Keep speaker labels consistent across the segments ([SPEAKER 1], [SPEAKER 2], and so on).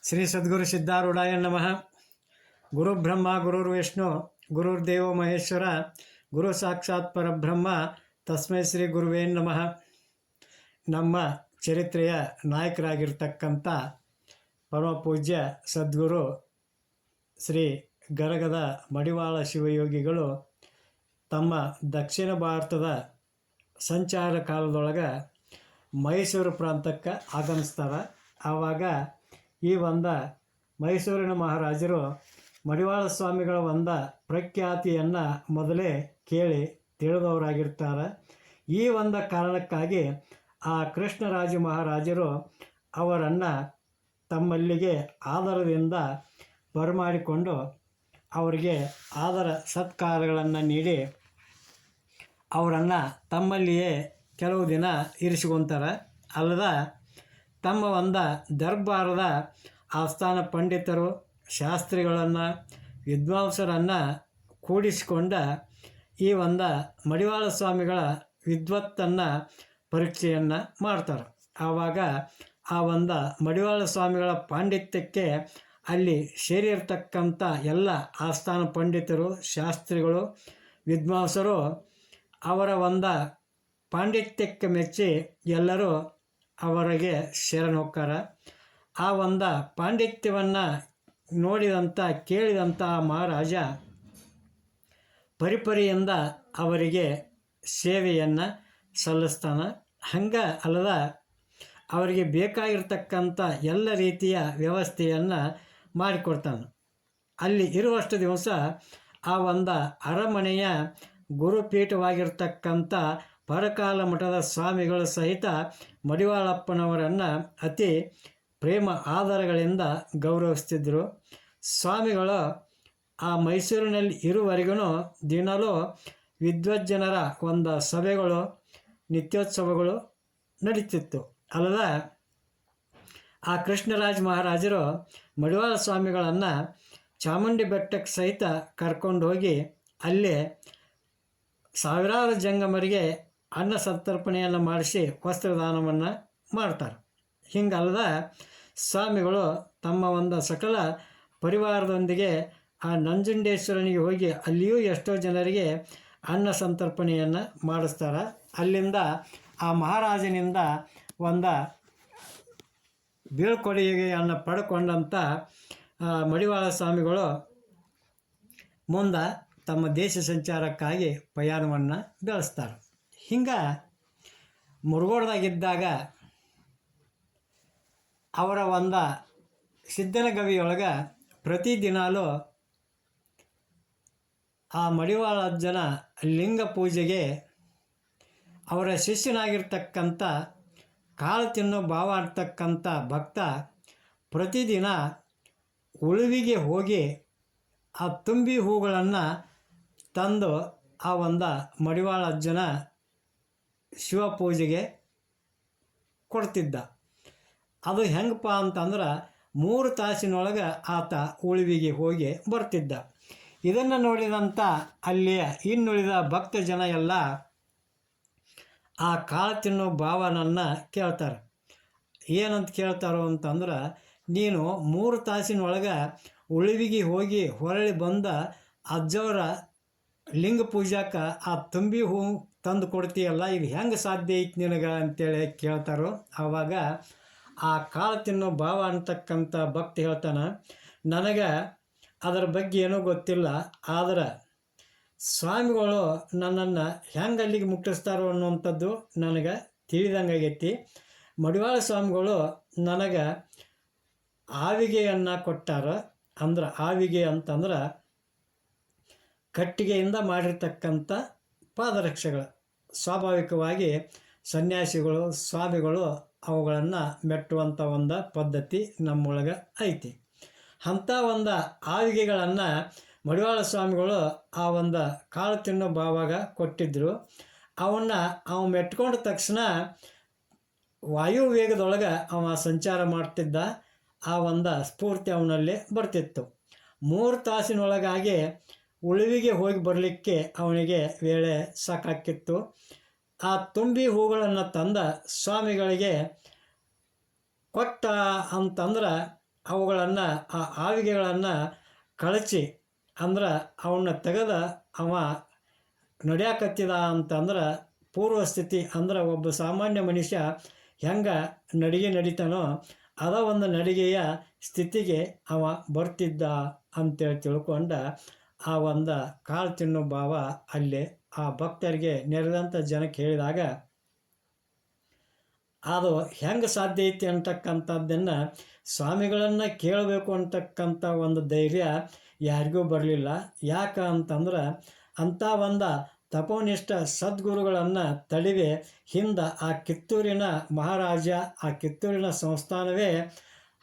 [SPEAKER 1] ಶ್ರೀ ಸದ್ಗುರು ಸಿದ್ಧಾರೂಢಾಯ ನಮಃ. ಗುರು ಬ್ರಹ್ಮ ಗುರುರ್ವಿಷ್ಣು ಗುರುರ್ದೇವ ಮಹೇಶ್ವರ ಗುರು ಸಾಕ್ಷಾತ್ ಪರಬ್ರಹ್ಮ ತಸ್ಮೈ ಶ್ರೀ ಗುರುವೇ ನಮಃ. ನಮ್ಮ ಚರಿತ್ರೆಯ ನಾಯಕರಾಗಿರ್ತಕ್ಕಂಥ ಪರಮಪೂಜ್ಯ ಸದ್ಗುರು ಶ್ರೀ ಗರಗದ ಮಡಿವಾಳ ಶಿವಯೋಗಿಗಳು ತಮ್ಮ ದಕ್ಷಿಣ ಭಾರತದ ಸಂಚಾರ ಕಾಲದೊಳಗೆ ಮೈಸೂರು ಪ್ರಾಂತಕ್ಕೆ ಆಗಮಿಸ್ತಾರೆ. ಆವಾಗ ಈ ಮೈಸೂರಿನ ಮಹಾರಾಜರು ಮಡಿವಾಳ ಸ್ವಾಮಿಗಳ ಪ್ರಖ್ಯಾತಿಯನ್ನು ಮೊದಲೇ ಕೇಳಿ ತಿಳಿದವರಾಗಿರ್ತಾರೆ. ಈ ಕಾರಣಕ್ಕಾಗಿ ಆ ಕೃಷ್ಣರಾಜ ಮಹಾರಾಜರು ಅವರನ್ನು ತಮ್ಮಲ್ಲಿಗೆ ಆದರದಿಂದ ಬರಮಾಡಿಕೊಂಡು ಅವರಿಗೆ ಆದರ ಸತ್ಕಾರಗಳನ್ನು ನೀಡಿ ಅವರನ್ನು ತಮ್ಮಲ್ಲಿಯೇ ಕೆಲವು ದಿನ ಇರಿಸಿಕೊಂತಾರೆ. ಅಲ್ಲದ ತಮ್ಮ ದರ್ಬಾರದ ಆಸ್ಥಾನ ಪಂಡಿತರು ಶಾಸ್ತ್ರಿಗಳನ್ನು ವಿದ್ವಾಂಸರನ್ನು ಕೂಡಿಸಿಕೊಂಡ ಈ ಮಡಿವಾಳ ಸ್ವಾಮಿಗಳ ವಿದ್ವತ್ತನ್ನು ಪರೀಕ್ಷೆಯನ್ನು ಮಾಡ್ತಾರೆ. ಆವಾಗ ಆ ಮಡಿವಾಳ ಸ್ವಾಮಿಗಳ ಪಾಂಡಿತ್ಯಕ್ಕೆ ಅಲ್ಲಿ ಸೇರಿರ್ತಕ್ಕಂಥ ಎಲ್ಲ ಆಸ್ಥಾನ ಪಂಡಿತರು ಶಾಸ್ತ್ರಿಗಳು ವಿದ್ವಾಂಸರು ಅವರ ಪಾಂಡಿತ್ಯಕ್ಕೆ ಮೆಚ್ಚಿ ಎಲ್ಲರೂ ಅವರಿಗೆ ಶರಣ ಹೋಗ್ತಾರೆ. ಆ ಪಾಂಡಿತ್ಯವನ್ನು ನೋಡಿದಂಥ ಕೇಳಿದಂಥ ಮಹಾರಾಜ ಪರಿಪರಿಯಿಂದ ಅವರಿಗೆ ಸೇವೆಯನ್ನು ಸಲ್ಲಿಸ್ತಾನೆ. ಹಂಗೆ ಅಲ್ಲದ ಅವರಿಗೆ ಬೇಕಾಗಿರ್ತಕ್ಕಂಥ ಎಲ್ಲ ರೀತಿಯ ವ್ಯವಸ್ಥೆಯನ್ನು ಮಾಡಿಕೊಡ್ತಾನೆ. ಅಲ್ಲಿ ಇರುವಷ್ಟು ದಿವಸ ಆ ಅರಮನೆಯ ಗುರುಪೀಠವಾಗಿರ್ತಕ್ಕಂಥ ಪರಕಾಲ ಮಠದ ಸ್ವಾಮಿಗಳು ಸಹಿತ ಮಡಿವಾಳಪ್ಪನವರನ್ನು ಅತಿ ಪ್ರೇಮ ಆಧಾರಗಳಿಂದ ಗೌರವಿಸ್ತಿದ್ದರು. ಸ್ವಾಮಿಗಳು ಆ ಮೈಸೂರಿನಲ್ಲಿ ಇರುವವರೆಗೂ ದಿನಲೂ ವಿದ್ವಜ್ಜನರ ಸಭೆಗಳು ನಿತ್ಯೋತ್ಸವಗಳು ನಡೀತಿತ್ತು. ಅಲ್ಲದ ಆ ಕೃಷ್ಣರಾಜ ಮಹಾರಾಜರು ಮಡಿವಾಳ ಸ್ವಾಮಿಗಳನ್ನು ಚಾಮುಂಡಿ ಬೆಟ್ಟಕ್ಕೆ ಸಹಿತ ಕರ್ಕೊಂಡು ಹೋಗಿ ಅಲ್ಲೇ ಸಾವಿರಾರು ಜಂಗಮರಿಗೆ ಅನ್ನ ಸಂತರ್ಪಣೆಯನ್ನು ಮಾಡಿಸಿ ವಸ್ತ್ರದಾನವನ್ನು ಮಾಡ್ತಾರೆ. ಹಿಂಗಲ್ಲದ ಸ್ವಾಮಿಗಳು ತಮ್ಮ ಸಕಲ ಪರಿವಾರದೊಂದಿಗೆ ಆ ನಂಜುಂಡೇಶ್ವರನಿಗೆ ಹೋಗಿ ಅಲ್ಲಿಯೂ ಎಷ್ಟೋ ಜನರಿಗೆ ಅನ್ನ ಸಂತರ್ಪಣೆಯನ್ನು ಮಾಡಿಸ್ತಾರೆ. ಅಲ್ಲಿಂದ ಆ ಮಹಾರಾಜನಿಂದ ಬೀಳ್ಕೊಡುಗೆಯನ್ನು ಪಡ್ಕೊಂಡಂಥ ಮಡಿವಾಳ ಸ್ವಾಮಿಗಳು ಮುಂದೆ ತಮ್ಮ ದೇಶ ಸಂಚಾರಕ್ಕಾಗಿ ಪ್ರಯಾಣವನ್ನು ಬೆಳೆಸ್ತಾರೆ. ಹಿಂಗೆ ಮುರುಗೋಡ್ದಾಗಿದ್ದಾಗ ಅವರ ಸಿದ್ಧನಗವಿಯೊಳಗೆ ಪ್ರತಿದಿನಾಲೂ ಆ ಮಡಿವಾಳಜ್ಜನ ಲಿಂಗ ಪೂಜೆಗೆ ಅವರ ಶಿಷ್ಯನಾಗಿರ್ತಕ್ಕಂಥ ಕಾಳು ತಿನ್ನೋ ಭಾವ ಆಗ್ತಕ್ಕಂಥ ಭಕ್ತ ಪ್ರತಿದಿನ ಉಳುವಿಗೆ ಹೋಗಿ ಆ ತುಂಬಿ ಹೂಗಳನ್ನು ತಂದು ಆ ಮಡಿವಾಳಜ್ಜನ ಶಿವಪೂಜೆಗೆ ಕೊಡ್ತಿದ್ದ. ಅದು ಹೆಂಗಪ್ಪ ಅಂತಂದ್ರೆ 3 ತಾಸಿನೊಳಗೆ ಆತ ಉಳುವಿಗೆ ಹೋಗಿ ಬರ್ತಿದ್ದ. ಇದನ್ನು ನೋಡಿದಂಥ ಅಲ್ಲಿಯ ಇನ್ನುಳಿದ ಭಕ್ತ ಜನ ಎಲ್ಲ ಆ ಕಾಳು ತಿನ್ನೋ ಭಾವನನ್ನು ಕೇಳ್ತಾರೆ. ಏನಂತ ಕೇಳ್ತಾರೋ ಅಂತಂದ್ರೆ, ನೀನು 3 ತಾಸಿನೊಳಗೆ ಉಳುವಿಗೆ ಹೋಗಿ ಹೊರಳಿ ಬಂದ ಅಜ್ಜವರ ಲಿಂಗ ಪೂಜಾಕ್ಕೆ ಆ ತುಂಬಿ ಹೂ ತಂದು ಕೊಡ್ತೀಯಲ್ಲ, ಇದು ಹೆಂಗೆ ಸಾಧ್ಯ ಐತಿ ನಿನಗೆ ಅಂತೇಳಿ ಕೇಳ್ತಾರೋ. ಆವಾಗ ಆ ಕಾಳು ತಿನ್ನೋ ಭಾವ ಅಂತಕ್ಕಂಥ ಭಕ್ತಿ ಹೇಳ್ತಾನೆ, ನನಗೆ ಅದರ ಬಗ್ಗೆ ಏನೂ ಗೊತ್ತಿಲ್ಲ, ಆದರೆ ಸ್ವಾಮಿಗಳು ನನ್ನನ್ನು ಹೆಂಗೆ ಅಲ್ಲಿಗೆ ಮುಟ್ಟಿಸ್ತಾರೋ ಅನ್ನುವಂಥದ್ದು ನನಗೆ ತಿಳಿದಂಗೆ ಆಗೈತಿ. ಮಡಿವಾಳ ಸ್ವಾಮಿಗಳು ನನಗೆ ಆವಿಗೆಯನ್ನು ಕೊಟ್ಟಾರ. ಅಂದ್ರೆ ಆವಿಗೆ ಅಂತಂದ್ರೆ ಕಟ್ಟಿಗೆಯಿಂದ ಮಾಡಿರ್ತಕ್ಕಂಥ ಪಾದರಕ್ಷೆಗಳು. ಸ್ವಾಭಾವಿಕವಾಗಿ ಸನ್ಯಾಸಿಗಳು ಸ್ವಾಮಿಗಳು ಅವುಗಳನ್ನು ಮೆಟ್ಟುವಂಥ ಪದ್ಧತಿ ನಮ್ಮೊಳಗೆ ಐತಿ. ಅಂಥ ಆವಿಗೆಗಳನ್ನು ಮಡಿವಾಳ ಸ್ವಾಮಿಗಳು ಆ ಕಾಳು ತಿನ್ನೋ ಭಾವಾಗ ಕೊಟ್ಟಿದ್ದರು. ಅವ ಮೆಟ್ಕೊಂಡ ತಕ್ಷಣ ವಾಯು ವೇಗದೊಳಗೆ ಅವ ಸಂಚಾರ ಮಾಡ್ತಿದ್ದ. ಆ ಸ್ಫೂರ್ತಿ ಅವನಲ್ಲಿ ಬರ್ತಿತ್ತು. 3 ತಾಸಿನೊಳಗಾಗಿ ಉಳುವಿಗೆ ಹೋಗಿ ಬರಲಿಕ್ಕೆ ಅವನಿಗೆ ವೇಳೆ ಸಾಕಾಕಿತ್ತು. ಆ ತುಂಬಿ ಹೂಗಳನ್ನು ತಂದ ಸ್ವಾಮಿಗಳಿಗೆ ಕೊಟ್ಟ ಅಂತಂದ್ರೆ ಅವುಗಳನ್ನು ಆ ಆವಿಗೆಗಳನ್ನು ಕಳಚಿ ಅಂದ್ರೆ ಅವನ್ನ ತೆಗೆದ ಅವ ನಡ್ಯಾಕತ್ತಿದ ಅಂತಂದ್ರೆ ಪೂರ್ವಸ್ಥಿತಿ ಅಂದ್ರೆ ಒಬ್ಬ ಸಾಮಾನ್ಯ ಮನುಷ್ಯ ಹೆಂಗೆ ನಡಿಗೆ ನಡಿತಾನೋ ಅದ ಒಂದು ನಡಿಗೆಯ ಸ್ಥಿತಿಗೆ ಅವ ಬರ್ತಿದ್ದ ಅಂತೇಳಿ ತಿಳ್ಕೊಂಡ ಆ ಒಂದು ಕಾಳು ತಿನ್ನೋ ಭಾವ ಅಲ್ಲಿ ಆ ಭಕ್ತರಿಗೆ ನೆರೆದಂಥ ಜನಕ್ಕೆ ಹೇಳಿದಾಗ ಅದು ಹೆಂಗೆ ಸಾಧ್ಯ ಐತಿ ಅಂತಕ್ಕಂಥದ್ದನ್ನು ಸ್ವಾಮಿಗಳನ್ನು ಕೇಳಬೇಕು ಅಂತಕ್ಕಂಥ ಒಂದು ಧೈರ್ಯ ಯಾರಿಗೂ ಬರಲಿಲ್ಲ. ಯಾಕೆ ಅಂತಂದ್ರೆ ಅಂಥ ಒಂದು ತಪೋನಿಷ್ಠ ಸದ್ಗುರುಗಳನ್ನು ತಡೆವೆ ಹಿಂದೆ ಆ ಕಿತ್ತೂರಿನ ಮಹಾರಾಜ ಆ ಕಿತ್ತೂರಿನ ಸಂಸ್ಥಾನವೇ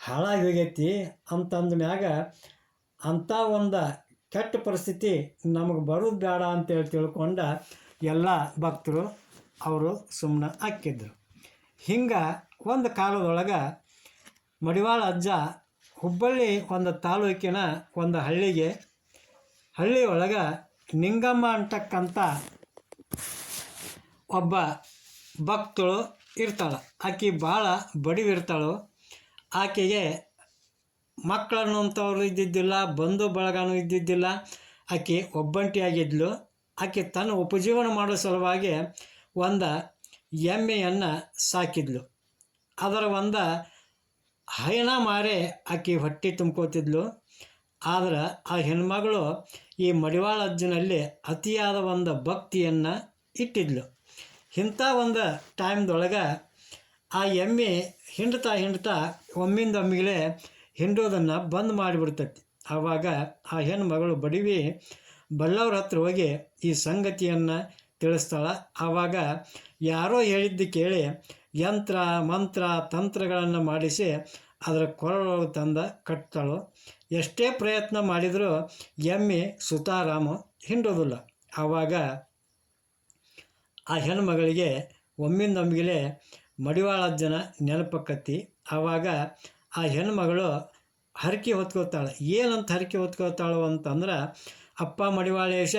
[SPEAKER 1] ಹಾಳಾಗಿ ಹೋಗೈತಿ ಅಂತಂದ ಮ್ಯಾಗ ಅಂಥ ಒಂದು ಕೆಟ್ಟ ಪರಿಸ್ಥಿತಿ ನಮಗೆ ಬರೋದು ಬೇಡ ಅಂತೇಳಿ ತಿಳ್ಕೊಂಡ ಎಲ್ಲ ಭಕ್ತರು ಅವರು ಸುಮ್ಮನೆ ಹಾಕಿದ್ರು. ಹಿಂಗೆ ಒಂದು ಕಾಲದೊಳಗೆ ಮಡಿವಾಳ ಅಜ್ಜ ಹುಬ್ಬಳ್ಳಿ ಒಂದು ತಾಲೂಕಿನ ಒಂದು ಹಳ್ಳಿಯೊಳಗೆ ನಿಂಗಮ್ಮ ಅಂತಕ್ಕಂಥ ಒಬ್ಬ ಭಕ್ತಳು ಇರ್ತಾಳೆ. ಆಕೆ ಭಾಳ ಬಡವಿರ್ತಾಳು. ಆಕೆಗೆ ಮಕ್ಕಳನ್ನುವಂಥವ್ರು ಇದ್ದಿದ್ದಿಲ್ಲ, ಬಂಧು ಬಳಗನೂ ಇದ್ದಿದ್ದಿಲ್ಲ. ಆಕೆ ಒಬ್ಬಂಟಿಯಾಗಿದ್ಲು. ಆಕೆ ತನ್ನ ಉಪಜೀವನ ಮಾಡೋ ಸಲುವಾಗಿ ಒಂದು ಎಮ್ಮೆಯನ್ನು ಸಾಕಿದ್ಲು. ಅದರ ಒಂದು ಹೈನ ಮಾರೆ ಆಕೆ ಹೊಟ್ಟೆ ತುಂಬ್ಕೋತಿದ್ಲು. ಆದ್ರೆ ಆ ಹೆಣ್ಮಗಳು ಈ ಮಡಿವಾಳ ಅಜ್ಜನಲ್ಲಿ ಅತಿಯಾದ ಒಂದು ಭಕ್ತಿಯನ್ನು ಇಟ್ಟಿದ್ಲು. ಇಂಥ ಒಂದು ಟೈಮ್ದೊಳಗೆ ಆ ಎಮ್ಮೆ ಹಿಂಡ್ತಾ ಒಮ್ಮಿಂದೊಮ್ಮಿಗೆ ಹಿಂಡೋದನ್ನು ಬಂದ್ ಮಾಡಿಬಿಡ್ತೈತಿ. ಆವಾಗ ಆ ಹೆಣ್ಮಗಳು ಬಡವಿ ಬಲ್ಲವ್ರ ಹತ್ರ ಹೋಗಿ ಈ ಸಂಗತಿಯನ್ನು ತಿಳಿಸ್ತಾಳೆ. ಆವಾಗ ಯಾರೋ ಹೇಳಿದ್ದು ಕೇಳಿ ಯಂತ್ರ ಮಂತ್ರ ತಂತ್ರಗಳನ್ನು ಮಾಡಿಸಿ ಅದರ ಕೊರಳೊಳಗೆ ತಂದ ಕಟ್ತಾಳು. ಎಷ್ಟೇ ಪ್ರಯತ್ನ ಮಾಡಿದರೂ ಎಮ್ಮೆ ಸುತಾರಾಮ ಹಿಂಡೋದಿಲ್ಲ. ಆವಾಗ ಆ ಹೆಣ್ಮಗಳಿಗೆ ಒಮ್ಮಿಂದೊಮ್ಮಿಗೆ ಮಡಿವಾಳಜ್ಜನ ನೆನಪಕ್ಕತ್ತಿ. ಆವಾಗ ಆ ಹೆಣ್ಮಗಳು ಹರಕೆ ಹೊತ್ಕೋತಾಳೆ. ಏನಂತ ಹರಕೆ ಹೊತ್ಕೋತಾಳು ಅಂತಂದ್ರೆ, ಅಪ್ಪ ಮಡಿವಾಳೇಶ,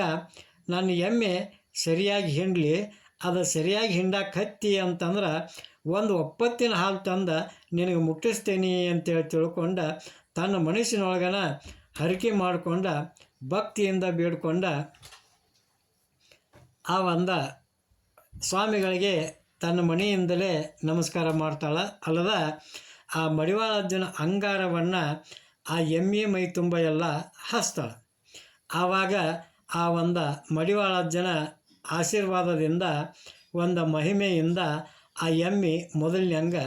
[SPEAKER 1] ನನ್ನ ಎಮ್ಮೆ ಸರಿಯಾಗಿ ಹಿಂಡಲಿ, ಅದು ಸರಿಯಾಗಿ ಹಿಂಡಕ್ಕೆ ಹತ್ತಿ ಅಂತಂದ್ರೆ ಒಂದು ಒಪ್ಪತ್ತಿನ ಹಾಲು ತಂದು ನಿನಗೆ ಮುಟ್ಟಿಸ್ತೇನೆ ಅಂತೇಳಿ ತಿಳ್ಕೊಂಡ ತನ್ನ ಮನಸ್ಸಿನೊಳಗನ ಹರಕೆ ಮಾಡಿಕೊಂಡ ಭಕ್ತಿಯಿಂದ ಬೇಡ್ಕೊಂಡ ಆ ಒಂದು ಸ್ವಾಮಿಗಳಿಗೆ ತನ್ನ ಮನೆಯಿಂದಲೇ ನಮಸ್ಕಾರ ಮಾಡ್ತಾಳೆ. ಅಲ್ಲದ ಆ ಮಡಿವಾಳಜ್ಜನ ಅಂಗಾರವನ್ನು ಆ ಎಮ್ಮೆ ಮೈ ತುಂಬ ಎಲ್ಲ ಹಚ್ತಾಳೆ. ಆವಾಗ ಆ ಒಂದು ಮಡಿವಾಳಜ್ಜನ ಆಶೀರ್ವಾದದಿಂದ ಒಂದು ಮಹಿಮೆಯಿಂದ ಆ ಎಮ್ಮೆ ಮೊದಲಿನಂಗೆ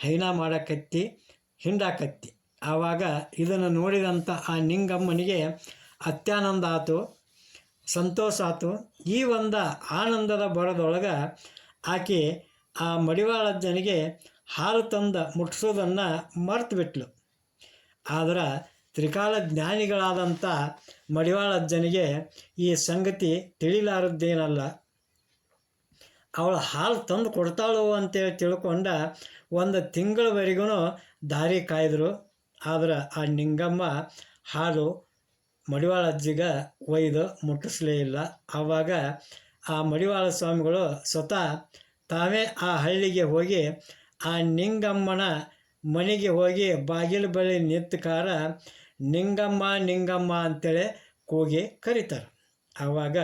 [SPEAKER 1] ಹೈನ ಮಾಡಕತ್ತಿ ಹಿಂಡಾಕತ್ತಿ. ಆವಾಗ ಇದನ್ನು ನೋಡಿದಂಥ ಆ ನಿಂಗಮ್ಮನಿಗೆ ಅತ್ಯಾನಂದ ಆಯಿತು, ಸಂತೋಷ ಆಯಿತು. ಈ ಒಂದು ಆನಂದದ ಬರೋದೊಳಗೆ ಆಕೆ ಆ ಮಡಿವಾಳಜ್ಜನಿಗೆ ಹಾಲು ತಂದು ಮುಟ್ಟಿಸೋದನ್ನು ಮರ್ತು ಬಿಟ್ಲು. ಆದ್ರೆ ತ್ರಿಕಾಲ ಜ್ಞಾನಿಗಳಾದಂಥ ಮಡಿವಾಳಜ್ಜನಿಗೆ ಈ ಸಂಗತಿ ತಿಳಿಲಾರದ್ದೇನಲ್ಲ. ಅವಳು ಹಾಲು ತಂದು ಕೊಡ್ತಾಳು ಅಂತೇಳಿ ತಿಳ್ಕೊಂಡ ಒಂದು ತಿಂಗಳವರೆಗೂ ದಾರಿ ಕಾಯ್ದರು. ಆದ್ರೆ ಆ ನಿಂಗಮ್ಮ ಹಾಲು ಮಡಿವಾಳಜ್ಜಿಗೆ ಒಯ್ದು ಮುಟ್ಟಿಸ್ಲೇ ಇಲ್ಲ. ಆವಾಗ ಆ ಮಡಿವಾಳ ಸ್ವಾಮಿಗಳು ಸ್ವತಃ ತಾವೇ ಆ ಹಳ್ಳಿಗೆ ಹೋಗಿ ಆ ನಿಂಗಮ್ಮನ ಮನೆಗೆ ಹೋಗಿ ಬಾಗಿಲು ಬಳಿ ನಿಂತಕಾರ ನಿಂಗಮ್ಮ ನಿಂಗಮ್ಮ ಅಂತೇಳಿ ಕೂಗಿ ಕರೀತಾರೆ. ಆವಾಗ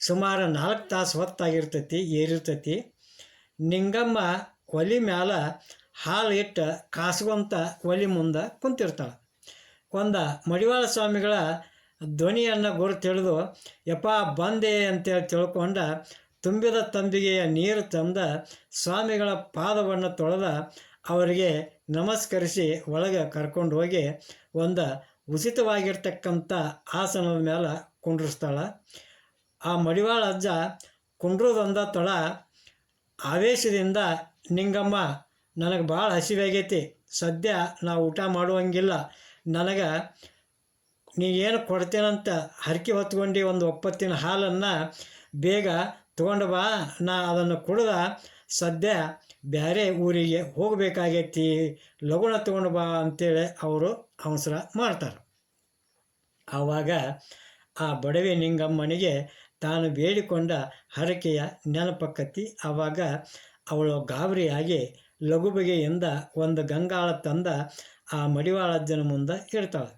[SPEAKER 1] ಸುಮಾರು 4 ತಾಸು ಹೊತ್ತಾಗಿರ್ತೈತಿ, ಏರಿರ್ತೈತಿ. ನಿಂಗಮ್ಮ ಒಲೆ ಮ್ಯಾಲ ಹಾಲು ಇಟ್ಟು ಕಾಸ್ಕೊಂತ ಒಲೆ ಮುಂದೆ ಕುಂತಿರ್ತಾಳೆ. ಒಂದು ಮಡಿವಾಳ ಸ್ವಾಮಿಗಳ ಧ್ವನಿಯನ್ನು ಗುರುತು ಹಿಡಿದು ಯಪ್ಪ ಬಂದೆ ಅಂತೇಳಿ ತಿಳ್ಕೊಂಡ ತುಂಬಿದ ತಂಬಿಗೆಯ ನೀರು ತಂದ ಸ್ವಾಮಿಗಳ ಪಾದವನ್ನು ತೊಳೆದ ಅವರಿಗೆ ನಮಸ್ಕರಿಸಿ ಒಳಗೆ ಕರ್ಕೊಂಡು ಹೋಗಿ ಒಂದು ಉಚಿತವಾಗಿರ್ತಕ್ಕಂಥ ಆಸನದ ಮೇಲೆ ಕುಂಡ್ರಿಸ್ತಾಳೆ. ಆ ಮಡಿವಾಳ ಅಜ್ಜ ಕುಂಡ್ರೋದೊಂದ ತೊಳ ಆವೇಶದಿಂದ, ನಿಂಗಮ್ಮ ನನಗೆ ಭಾಳ ಹಸಿವಾಗೈತಿ, ಸದ್ಯ ನಾವು ಊಟ ಮಾಡುವಂಗಿಲ್ಲ, ನನಗೆ ನೀ ಏನು ಕೊಡ್ತೇನಂತ ಹರಕೆ ಹೊತ್ಕೊಂಡು ಒಂದು ಒಪ್ಪತ್ತಿನ ಹಾಲನ್ನು ಬೇಗ ತೊಗೊಂಡು ಬಾ, ನಾ ಅದನ್ನು ಕುಡ್ದ ಸದ್ಯ ಬೇರೆ ಊರಿಗೆ ಹೋಗಬೇಕಾಗೈತಿ, ಲಗುಣ ತೊಗೊಂಡು ಬಾ ಅಂತೇಳಿ ಅವರು ಅವಸರ ಮಾಡ್ತಾರೆ. ಆವಾಗ ಆ ಬಡವೆ ನಿಂಗಮ್ಮನಿಗೆ ತಾನು ಬೇಡಿಕೊಂಡ ಹರಕೆಯ ನೆನಪಕ್ಕತ್ತಿ. ಆವಾಗ ಅವಳು ಗಾಬರಿಯಾಗಿ ಲಘು ಬಗೆಯಿಂದ ಒಂದು ಗಂಗಾಳ ತಂದ ಆ ಮಡಿವಾಳಜ್ಜನ ಮುಂದೆ ಇಡ್ತಾಳೆ.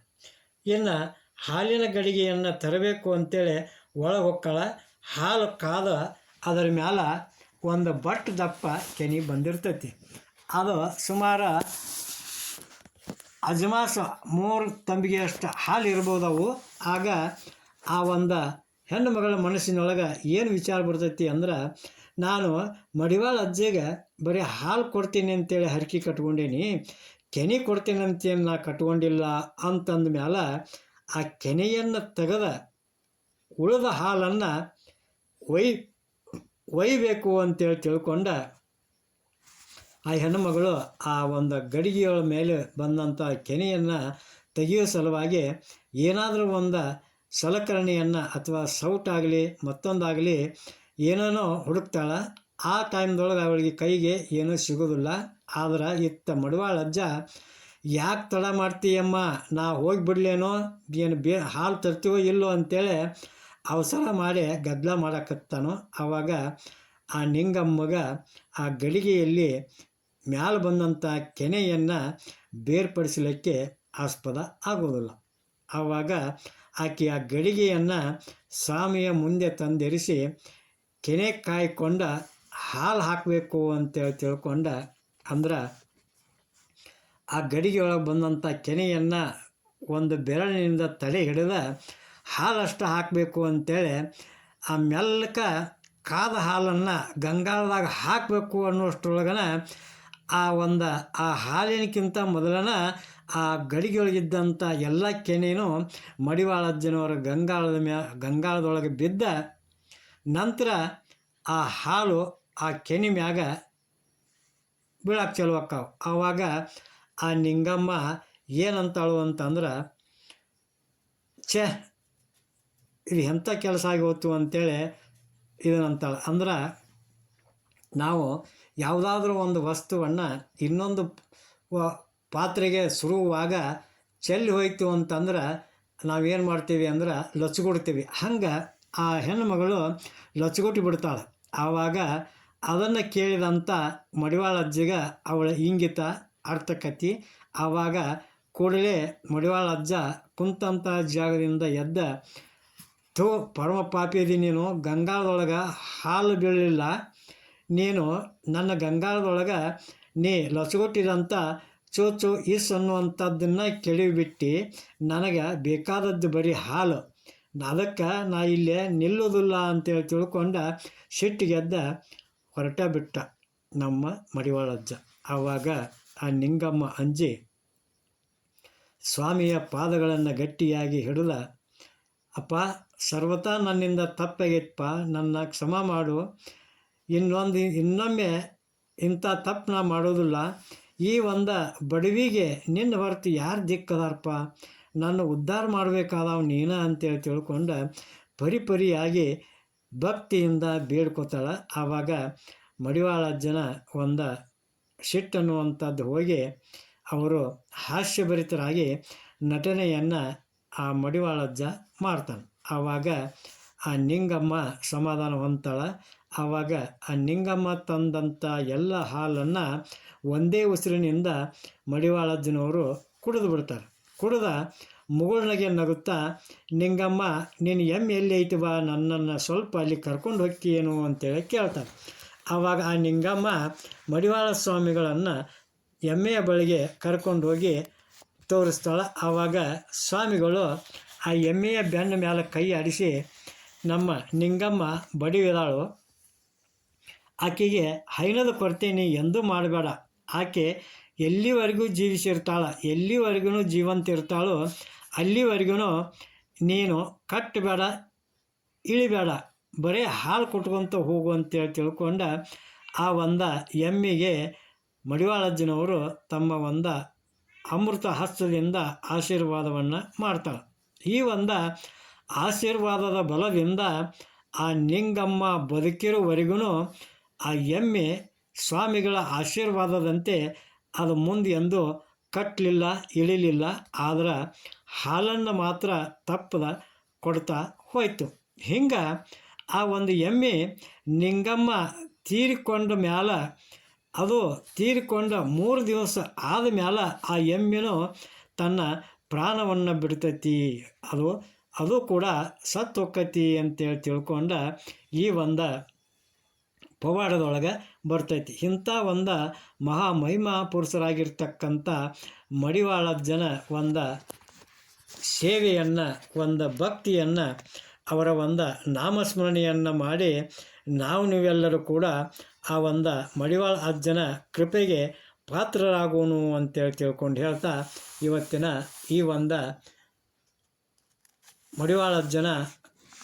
[SPEAKER 1] ಇನ್ನು ಹಾಲಿನ ಗಡಿಗೆಯನ್ನು ತರಬೇಕು ಅಂತೇಳಿ ಒಳಗೆ ಹೊಕ್ಕಳ. ಹಾಲು ಕಾದ ಅದರ ಮ್ಯಾಲ ಒಂದು ಬಟ್ ದಪ್ಪ ಕೆನೆ ಬಂದಿರ್ತೈತಿ. ಅದು ಸುಮಾರು ಅಜಮಾಸ 3 ತಂಬಿಗೆಯಷ್ಟು ಹಾಲು ಇರ್ಬೋದವು. ಆಗ ಆ ಒಂದು ಹೆಣ್ಣು ಮಗಳ ಮನಸ್ಸಿನೊಳಗೆ ಏನು ವಿಚಾರ ಬರ್ತೈತಿ ಅಂದ್ರೆ, ನಾನು ಮಡಿವಾಳ ಅಜ್ಜಿಗೆ ಬರೀ ಹಾಲು ಕೊಡ್ತೀನಿ ಅಂತೇಳಿ ಹರಕೆ ಕಟ್ಕೊಂಡೀನಿ, ಕೆನೆ ಕೊಡ್ತೀನಿ ಅಂತೇನು ನಾ ಕಟ್ಕೊಂಡಿಲ್ಲ ಅಂತಂದ ಮ್ಯಾಲ ಆ ಕೆನೆಯನ್ನು ತೆಗೆದ ಉಳಿದ ಹಾಲನ್ನು ಒಯ್ಯಬೇಕು ಅಂತೇಳಿ ತಿಳ್ಕೊಂಡ ಆ ಹೆಣ್ಣುಮಗಳು ಆ ಒಂದು ಗಡಿಗೆಯ ಮೇಲೆ ಬಂದಂಥ ಕೆನೆಯನ್ನು ತೆಗೆಯೋ ಸಲುವಾಗಿ ಏನಾದರೂ ಒಂದು ಸಲಕರಣೆಯನ್ನು ಅಥವಾ ಸೌಟಾಗಲಿ ಮತ್ತೊಂದಾಗಲಿ ಏನೇನೋ ಹುಡುಕ್ತಾಳೆ. ಆ ಟೈಮ್ದೊಳಗೆ ಅವಳಿಗೆ ಕೈಗೆ ಏನೂ ಸಿಗೋದಿಲ್ಲ. ಆದ್ರೆ ಇತ್ತ ಮಡಿವಾಳ ಅಜ್ಜ, ಯಾಕೆ ತಡ ಮಾಡ್ತೀಯಮ್ಮ, ನಾ ಹೋಗಿಬಿಡ್ಲೇನೋ, ಏನು ಹಾಲು ತರ್ತೀವೋ ಇಲ್ಲೋ ಅಂತೇಳಿ ಅವಸರ ಮಾಡಿ ಗದ್ದಲ ಮಾಡಕತ್ತಾನೋ. ಆವಾಗ ಆ ನಿಂಗಮ್ಮಗ ಆ ಗಡಿಗೆಯಲ್ಲಿ ಮ್ಯಾಲೆ ಬಂದಂಥ ಕೆನೆಯನ್ನು ಬೇರ್ಪಡಿಸಲಿಕ್ಕೆ ಆಸ್ಪದ ಆಗೋದಿಲ್ಲ. ಆವಾಗ ಆಕೆ ಆ ಗಡಿಗೆಯನ್ನು ಸ್ವಾಮಿಯ ಮುಂದೆ ತಂದಿರಿಸಿ ಕೆನೆ ಕಾಯ್ಕೊಂಡ ಹಾಲು ಹಾಕಬೇಕು ಅಂತೇಳಿ ತಿಳ್ಕೊಂಡ. ಅಂದ್ರೆ ಆ ಗಡಿಗೆ ಒಳಗೆ ಬಂದಂಥ ಕೆನೆಯನ್ನು ಒಂದು ಬೆರಳಿನಿಂದ ತಡೆ ಹಿಡಿದ ಹಾಲಷ್ಟು ಹಾಕಬೇಕು ಅಂತೇಳಿ ಆ ಮೆಲ್ಲಕ ಕಾದ ಹಾಲನ್ನು ಗಂಗಾಳದಾಗ ಹಾಕಬೇಕು ಅನ್ನೋಷ್ಟ್ರೊಳಗನ ಆ ಹಾಲಿನಕ್ಕಿಂತ ಮೊದಲನ ಆ ಗಡಿಗೆಯೊಳಗಿದ್ದಂಥ ಎಲ್ಲ ಕೆನೆಯೂ ಮಡಿವಾಳಜ್ಜನವರ ಗಂಗಾಳದೊಳಗೆ ಬಿದ್ದ ನಂತರ ಆ ಹಾಲು ಆ ಕೆನೆ ಮ್ಯಾಗ ಬೀಳಕ್ಕೆ ಚಲೋ ಆಕ್ಕಾವು. ಆವಾಗ ಆ ನಿಂಗಮ್ಮ ಏನಂತಾಳು ಅಂತಂದ್ರೆ, ಛೇ ಇದು ಎಂಥ ಕೆಲಸ ಆಗಿ ಹೋಯ್ತು ಅಂತೇಳಿ ಇದನ್ನಂತಾಳೆ. ಅಂದ್ರೆ ನಾವು ಯಾವುದಾದ್ರೂ ಒಂದು ವಸ್ತುವನ್ನು ಇನ್ನೊಂದು ಪಾತ್ರೆಗೆ ಸುರುವಾಗ ಚೆಲ್ಲಿ ಹೋಯ್ತು ಅಂತಂದ್ರೆ ನಾವೇನು ಮಾಡ್ತೀವಿ ಅಂದ್ರೆ ಲೊಚ್ಕೊಡ್ತೀವಿ. ಹಂಗೆ ಆ ಹೆಣ್ಣುಮಗಳು ಲೊಚ್ಕೊಟ್ಟು ಬಿಡ್ತಾಳೆ. ಆವಾಗ ಅದನ್ನು ಕೇಳಿದಂಥ ಮಡಿವಾಳ ಅಜ್ಜಿಗೆ ಅವಳ ಇಂಗಿತ ಅರ್ಥಕತಿ. ಆವಾಗ ಕೂಡಲೇ ಮಡಿವಾಳ ಅಜ್ಜ ಕುಂತಂಥ ಜಾಗದಿಂದ ಎದ್ದ, ಥೋ ಪರಮ ಪಾಪಿಯದಿ ನೀನು, ಗಂಗಾಳದೊಳಗೆ ಹಾಲು ಬೀಳಲಿಲ್ಲ, ನೀನು ನನ್ನ ಗಂಗಾಳದೊಳಗೆ ನೀ ಲೊಚ್ಕೊಟ್ಟಿದಂಥ ಚೋಚು ಇಸ್ ಅನ್ನುವಂಥದ್ದನ್ನು ಕೆಡವಿಬಿಟ್ಟು ನನಗೆ ಬೇಕಾದದ್ದು ಬರೀ ಹಾಲು, ಅದಕ್ಕೆ ನಾ ಇಲ್ಲೇ ನಿಲ್ಲೋದಿಲ್ಲ ಅಂತೇಳಿ ತಿಳ್ಕೊಂಡ ಸಿಟ್ಟಿಗೆದ್ದ ಹೊರಟ ಬಿಟ್ಟ ನಮ್ಮ ಮಡಿವಾಳಜ್ಜ. ಆವಾಗ ಆ ನಿಂಗಮ್ಮ ಅಂಜಿ ಸ್ವಾಮಿಯ ಪಾದಗಳನ್ನು ಗಟ್ಟಿಯಾಗಿ ಹಿಡಿದ, ಅಪ್ಪ ಸರ್ವತಾ ನನ್ನಿಂದ ತಪ್ಪಾಗೈತಪ್ಪ, ನನ್ನ ಕ್ಷಮ ಮಾಡು, ಇನ್ನೊಮ್ಮೆ ಇಂಥ ತಪ್ಪು ನಾ ಮಾಡೋದಿಲ್ಲ. ಈ ಒಂದು ಬಡವಿಗೆ ನಿನ್ನ ಹೊರತು ಯಾರು ದಿಕ್ಕದಾರಪ್ಪ, ನನ್ನ ಉದ್ಧಾರ ಮಾಡಬೇಕಾದವ ನೀನ ಅಂತೇಳಿ ತಿಳ್ಕೊಂಡು ಪರಿಪರಿಯಾಗಿ ಭಕ್ತಿಯಿಂದ ಬೇಡ್ಕೋತಾಳ. ಆವಾಗ ಮಡಿವಾಳಜ್ಜನ ಒಂದು ಸಿಟ್ಟನ್ನುವಂಥದ್ದು ಹೋಗಿ ಅವರು ಹಾಸ್ಯಭರಿತರಾಗಿ ನಟನೆಯನ್ನು ಆ ಮಡಿವಾಳಜ್ಜ ಮಾಡ್ತಾನೆ. ಆವಾಗ ಆ ನಿಂಗಮ್ಮ ಸಮಾಧಾನ ಹೊಂತಾಳೆ. ಆವಾಗ ಆ ನಿಂಗಮ್ಮ ತಂದಂಥ ಎಲ್ಲ ಹಾಲನ್ನು ಒಂದೇ ಉಸಿರಿನಿಂದ ಮಡಿವಾಳಜ್ಜನವರು ಕುಡಿದು ಬಿಡ್ತಾರೆ. ಕುಡಿದ ಮುಗುಳ್ನಗೆ ನಗುತ್ತಾ, ನಿಂಗಮ್ಮ ನೀನು ಎಮ್ಮೆ ಎಲ್ಲಿ ಐತಿ ಬಾ, ನನ್ನನ್ನು ಸ್ವಲ್ಪ ಅಲ್ಲಿ ಕರ್ಕೊಂಡು ಹೋಗ್ತೀಯೇನು ಅಂತೇಳಿ ಕೇಳ್ತಾರೆ. ಆವಾಗ ಆ ನಿಂಗಮ್ಮ ಮಡಿವಾಳ ಸ್ವಾಮಿಗಳನ್ನು ಎಮ್ಮೆಯ ಬಳಿಗೆ ಕರ್ಕೊಂಡು ಹೋಗಿ ತೋರಿಸ್ತಾಳೆ. ಆವಾಗ ಸ್ವಾಮಿಗಳು ಆ ಎಮ್ಮೆಯ ಬೆನ್ನ ಮೇಲೆ ಕೈ ಆಡಿಸಿ, ನಮ್ಮ ನಿಂಗಮ್ಮ ಬಡಿವಿದಾಳು, ಆಕೆಗೆ ಹೈನದ ಕೊರತೆ ನೀ ಎಂದೂ ಮಾಡಬೇಡ, ಆಕೆ ಎಲ್ಲಿವರೆಗೂ ಜೀವಿಸಿರ್ತಾಳ, ಎಲ್ಲಿವರೆಗೂ ಜೀವಂತ ಇರ್ತಾಳೋ ಅಲ್ಲಿವರೆಗೂ ನೀನು ಕಟ್ಟಬೇಡ, ಇಳಿಬೇಡ, ಬರೀ ಹಾಲು ಕೊಟ್ಕೊತ ಹೋಗು ಅಂತೇಳಿ ತಿಳ್ಕೊಂಡ ಆ ಒಂದು ಎಮ್ಮಿಗೆ ಮಡಿವಾಳಜ್ಜನವರು ತಮ್ಮ ಒಂದು ಅಮೃತ ಹಸ್ತದಿಂದ ಆಶೀರ್ವಾದವನ್ನು ಮಾಡ್ತಾಳೆ. ಈ ಒಂದು ಆಶೀರ್ವಾದದ ಬಲದಿಂದ ಆ ನಿಂಗಮ್ಮ ಬದುಕಿರೋವರೆಗೂ ಆ ಎಮ್ಮೆ ಸ್ವಾಮಿಗಳ ಆಶೀರ್ವಾದದಂತೆ ಅದು ಮುಂದೆ ಎಂದು ಕಟ್ಟಲಿಲ್ಲ, ಇಳಿಲಿಲ್ಲ. ಆದ್ರೆ ಹಾಲನ್ನು ಮಾತ್ರ ತಪ್ಪದ ಕೊಡ್ತಾ ಹೋಯ್ತು. ಹಿಂಗೆ ಆ ಒಂದು ಎಮ್ಮೆ ನಿಂಗಮ್ಮ ತೀರಿಕೊಂಡ ಮ್ಯಾಲ ಅದು ತೀರಿಕೊಂಡ 3 ದಿವಸ ಆದಮೇಲೆ ಆ ಎಮ್ಮೆನೂ ತನ್ನ ಪ್ರಾಣವನ್ನು ಬಿಡ್ತೈತಿ. ಅದು ಕೂಡ ಸತ್ತು ಹೊಕ್ಕತಿ ಅಂತೇಳಿ ತಿಳ್ಕೊಂಡು ಈ ಒಂದು ಪವಾಡದೊಳಗೆ ಬರ್ತೈತಿ. ಇಂಥ ಒಂದು ಮಹಿಮಾ ಪುರುಷರಾಗಿರ್ತಕ್ಕಂಥ ಮಡಿವಾಳಜ್ಜನ ಒಂದು ಸೇವೆಯನ್ನು, ಒಂದು ಭಕ್ತಿಯನ್ನು, ಅವರ ಒಂದು ನಾಮಸ್ಮರಣೆಯನ್ನು ಮಾಡಿ ನೀವೆಲ್ಲರೂ ಕೂಡ ಆ ಒಂದು ಮಡಿವಾಳ ಅಜ್ಜನ ಕೃಪೆಗೆ ಪಾತ್ರರಾಗೋನು ಅಂತೇಳಿ ತಿಳ್ಕೊಂಡು ಹೇಳ್ತಾ ಇವತ್ತಿನ ಈ ಒಂದು ಮಡಿವಾಳ ಅಜ್ಜನ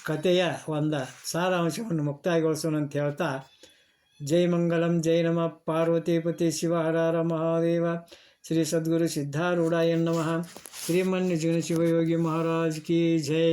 [SPEAKER 1] ಕಥೆಯ ಒಂದು ಸಾರಾಂಶವನ್ನು ಮುಕ್ತಾಯಗೊಳಿಸೋಣ ಅಂತ ಹೇಳ್ತಾ, ಜೈ ಮಂಗಲಂ, ಜೈ ನಮಃ ಪಾರ್ವತೀಪತಿ ಶಿವ ಹರ ಹರ ಮಹಾದೇವ. ಶ್ರೀ ಸದ್ಗುರು ಸಿದ್ಧಾರೂಢಾಯ ನಮಃ. ಶ್ರೀಮನ್ಯ ಶಿವಯೋಗಿ ಮಹಾರಾಜ್ ಕಿ ಜೈ.